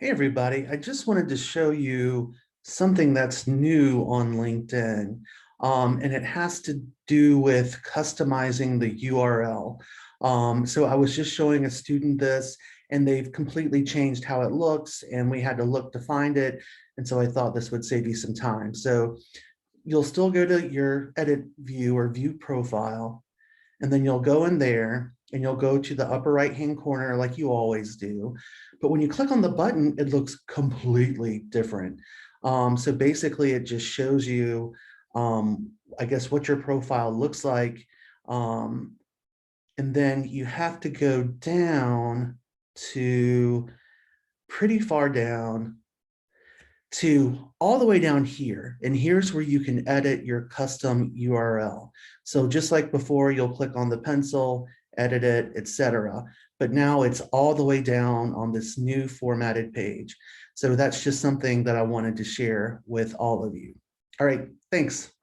Hey, everybody. I just wanted to show you something that's new on LinkedIn, and it has to do with customizing the URL. So I was just showing a student this, and they've completely changed how it looks, and we had to look to find it. And so I thought this would save you some time. So you'll still go to your edit view or view profile, and then you'll go in there and you'll go to the upper right hand corner like you always do. But when you click on the button, it looks completely different. So basically it just shows you, I guess, what your profile looks like. Um, and then you have to go down to pretty far down to all the way down here. And here's where you can edit your custom URL. So just like before, you'll click on the pencil, edit it, etc. But now it's all the way down on this new formatted page. So that's just something that I wanted to share with all of you. All right, thanks.